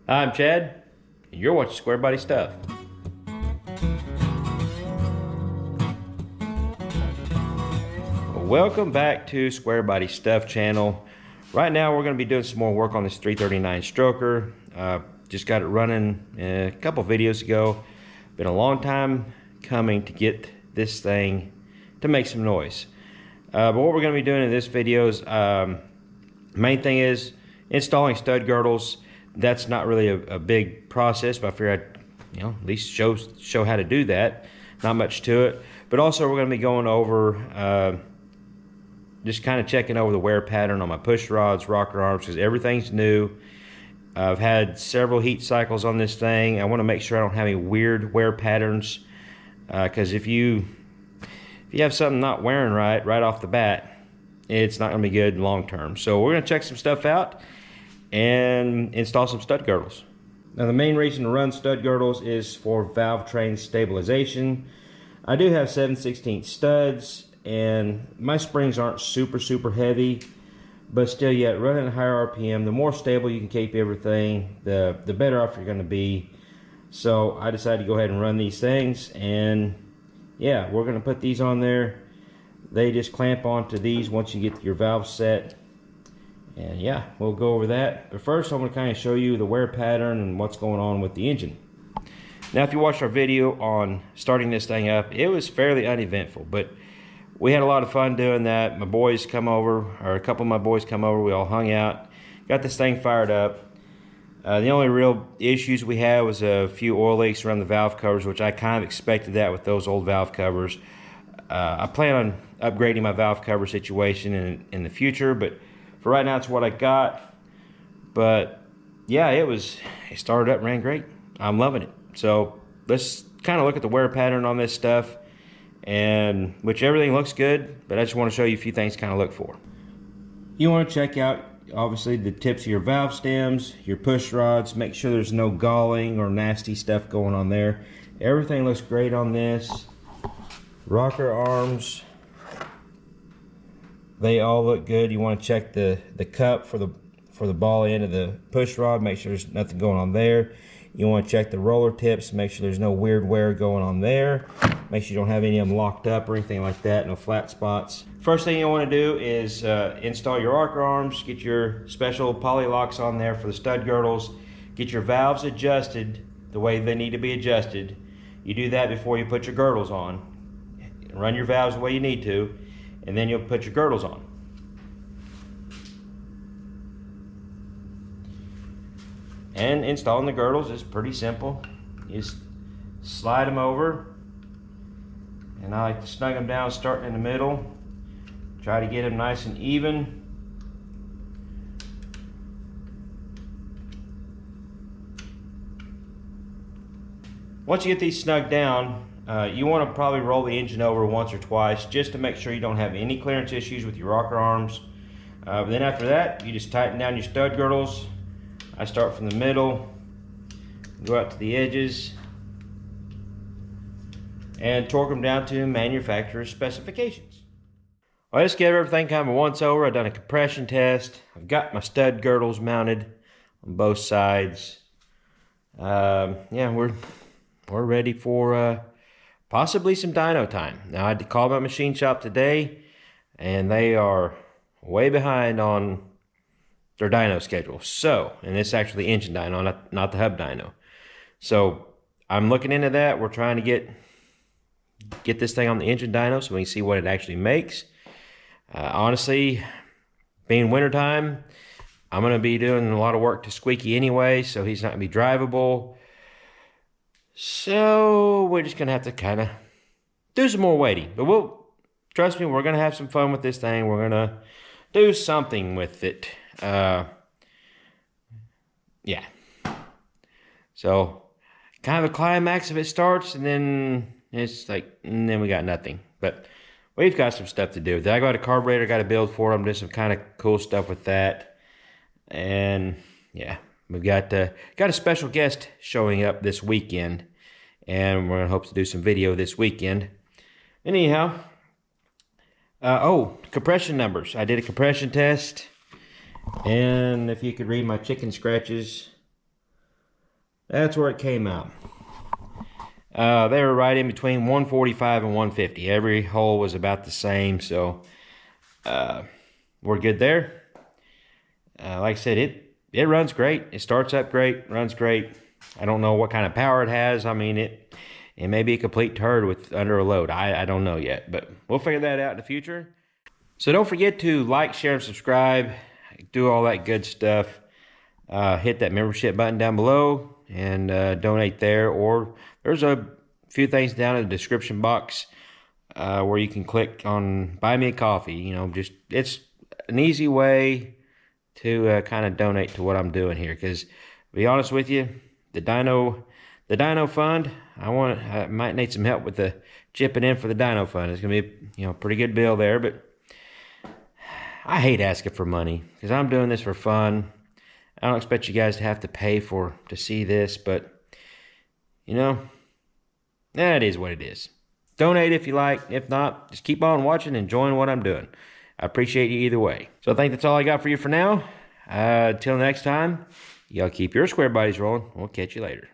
Hi, I'm Chad, and you're watching Squarebody Stuff. Welcome back to Squarebody Stuff channel. Right now we're going to be doing some more work on this 339 stroker. Just got it running a couple videos ago. Been a long time coming to get this thing to make some noise. But what we're going to be doing in this video is, main thing is installing stud girdles. That's not really a big process, but I figured I'd, at least show how to do that. Not much to it. But also we're going to be going over just kind of checking over the wear pattern on my push rods, rocker arms, because everything's new. I've had several heat cycles on this thing. I want to make sure I don't have any weird wear patterns, because if you have something not wearing right off the bat, it's not going to be good long term. So we're going to check some stuff out and install some stud girdles. Now the main reason to run stud girdles is for valve train stabilization. I do have 7/16 studs, and my springs aren't super heavy, but still yet running at higher RPM, the more stable you can keep everything, the better off you're going to be. So I decided to go ahead and run these things, and yeah, we're going to put these on there. They just clamp onto these once you get your valve set, and yeah, we'll go over that. But first I'm going to kind of show you the wear pattern and what's going on with the engine. Now if you watched our video on starting this thing up, it was fairly uneventful, but we had a lot of fun doing that. My boys come over, or a couple of my boys come over, we all hung out, got this thing fired up. The only real issues we had was a few oil leaks around the valve covers, which I kind of expected that with those old valve covers. I plan on upgrading my valve cover situation in the future, but for right now it's what I got. But yeah, it started up, ran great. I'm loving it. So let's kind of look at the wear pattern on this stuff, and which everything looks good, but I just want to show you a few things to kind of look for. You want to check out obviously the tips of your valve stems, your push rods, make sure there's no galling or nasty stuff going on there. Everything looks great on this. Rocker arms, they all look good. You want to check the cup for the ball end of the push rod, make sure there's nothing going on there. You want to check the roller tips, make sure there's no weird wear going on there. Make sure you don't have any of them locked up or anything like that, no flat spots. First thing you want to do is install your rocker arms, get your special poly locks on there for the stud girdles, get your valves adjusted the way they need to be adjusted. You do that before you put your girdles on. Run your valves the way you need to, and then you'll put your girdles on. And installing the girdles is pretty simple. You just slide them over, and I like to snug them down starting in the middle. Try to get them nice and even. Once you get these snug down, you want to probably roll the engine over once or twice just to make sure you don't have any clearance issues with your rocker arms. But then after that, you just tighten down your stud girdles. I start from the middle, go out to the edges, and torque them down to manufacturer's specifications. I just gave everything kind of a once over. I've done a compression test. I've got my stud girdles mounted on both sides. Yeah, we're ready for possibly some dyno time. Now I had to call my machine shop today, and they are way behind on their dyno schedule. So, and it's actually engine dyno, not the hub dyno. So I'm looking into that. We're trying to get this thing on the engine dyno so we can see what it actually makes. Honestly, being wintertime, I'm going to be doing a lot of work to Squeaky anyway, so he's not going to be drivable. So we're just going to have to kind of do some more waiting. But trust me, we're going to have some fun with this thing. We're going to do something with it. Yeah. So kind of a climax if it starts, and then it's like, and then we got nothing. But we've got some stuff to do. I got a carburetor, got to build for them, do some kind of cool stuff with that. And yeah, we've got a special guest showing up this weekend, and we're gonna hope to do some video this weekend. Anyhow, compression numbers. I did a compression test, and if you could read my chicken scratches, That's where it came out. They were right in between 145 and 150. Every hole was about the same, so we're good there. Like I said, it runs great. It starts up great, runs great. I don't know what kind of power it has. I mean, it may be a complete turd with under a load. I don't know yet, but we'll figure that out in the future. So don't forget to like, share, and subscribe. Do all that good stuff. Hit that membership button down below and donate there. Or there's a few things down in the description box where you can click on Buy Me a Coffee. You know, just it's an easy way to kind of donate to what I'm doing here. Because to be honest with you, the Dino Fund, I might need some help with the chipping in for the Dino Fund. It's gonna be a pretty good bill there, but I hate asking for money because I'm doing this for fun. I don't expect you guys to have to pay to see this, but that is what it is. Donate if you like. If not, just keep on watching and enjoying what I'm doing. I appreciate you either way. So I think that's all I got for you for now. Until next time, y'all keep your square bodies rolling. We'll catch you later.